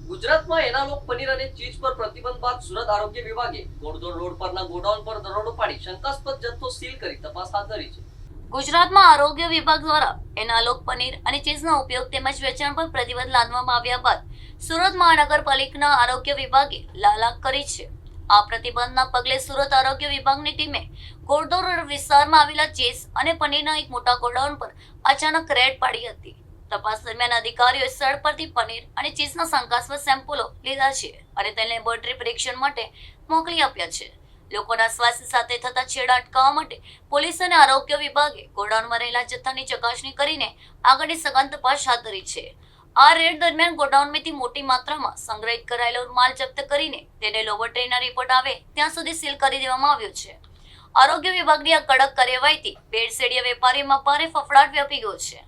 ગુજરાતમાં એનાલોગ પનીર અને ચીઝ પર પ્રતિબંધ બાદ સુરત આરોગ્ય વિભાગે ઘોડદોડ રોડ પરના ગોડાઉન પર દરોડો પાડી શંકાસ્પદ જથ્થો સીલ કરી તપાસ હાથ ધરી છે। ગુજરાતમાં આરોગ્ય વિભાગ દ્વારા એનાલોગ પનીર અને ચીઝના ઉપયોગ તેમજ વેચાણ પર પ્રતિબંધ લાદવામાં આવ્યા બાદ સુરત મહાનગરપાલિકાના આરોગ્ય વિભાગે લાલાક કરી છે। આ પ્રતિબંધના પગલે સુરત આરોગ્ય વિભાગની ટીમે ઘોડદોડ રોડ વિસ્તારમાં આવેલા ચીઝ અને પનીરના એક મોટા ગોડાઉન પર અચાનક રેડ પાડી હતી। તપાસ દરમિયાન અધિકારીઓએ સ્થળ પરથી પનીર અને ચીઝના શંકાસ્પદ સેમ્પલો લીધા છે અને તેને લેબોરેટરી પરીક્ષણ માટે મોકલી આપ્યા છે। લોકોના સ્વાસ્થ્ય સાથે થતા છેડા અટકાવવા માટે પોલીસ અને આરોગ્ય વિભાગે ગોડાઉનમાં રહેલા જથ્થાની ચકાસણી કરીને આગળની સઘન તપાસ હાથ ધરી છે। આ રેડ દરમિયાન ગોડાઉનમાંથી મોટી માત્રામાં સંગ્રહિત કરાયેલો માલ જપ્ત કરીને તેને લેબોરેટરીના રિપોર્ટ આવે ત્યાં સુધી સીલ કરી દેવામાં આવ્યો છે। આરોગ્ય વિભાગની આ કડક કાર્યવાહીથી ભેળસેળિયા વેપારીઓમાં ભારે ફફડાટ વ્યાપી ગયો છે।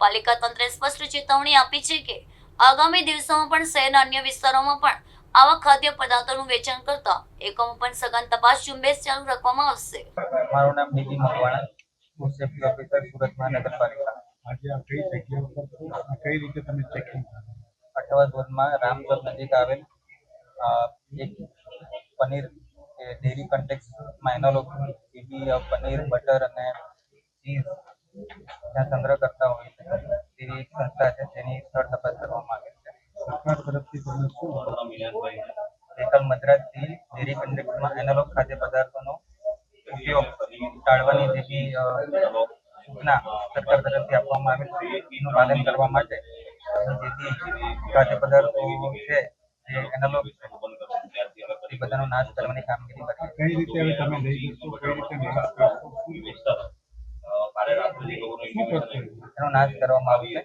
પાલિકા તંત્રે સ્પષ્ટ ચેતવણી આપી છે કે આગામી દિવસોમાં પણ શહેરના અન્ય વિસ્તારોમાં પણ આવા ખાદ્ય પદાર્થોનું વેચાણ કરતા એકમો પર સઘન તપાસ ઝુંબેશ ચાલુ રાખવામાં આવશે। મારું નામ ડીબી મકવાણા, હું સેફ્ટી ઓફિસર સુરત મહાનગરપાલિકા। આજે આ કઈ જગ્યા ઉપર કઈ રીતે તમે ચેકિંગ અઠવા રોડમાં રામચોક નજીક આવેલ એક પનીર ડેરી કન્ટેક્સમાં એનાલોગ ડીબી પનીર બટર અને ચીઝ ત્યાં સંગ્રહ કરતા હોય છે તેવી એક સંસ્થા છે તેની સ્થળ તપાસ કરવામાં આવે છે। સરકાર તરફથી તમે શું એકલ મદ્રાસથી ડેરી કન્ટેક્સમાં એનાલોગ ખાદ્ય પદાર્થોનો ઉપયોગ ટાળવાની જેવી સૂચના સરકાર તરફથી આપવામાં આવે છે એનું પાલન કરવા માટે જેથી ખાદ્ય પદાર્થો છે જે એનાલોગ એ બધાનો નાશ કરવાની કામગીરી કરી કઈ રીતે હવે તમે લઈ જશો કઈ રીતે નાશ કરશો એનો નાશ કરવામાં આવશે।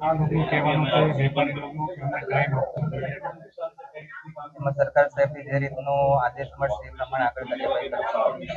આ લોકોનું કહેવાનું છે વેપારી લોકો કે અમને ટાઈમ આપો એમાં સરકાર સાહેબથી જે રીતનો આદેશ મળશે એ પ્રમાણે આગળ કાર્યવાહી કરવામાં આવશે।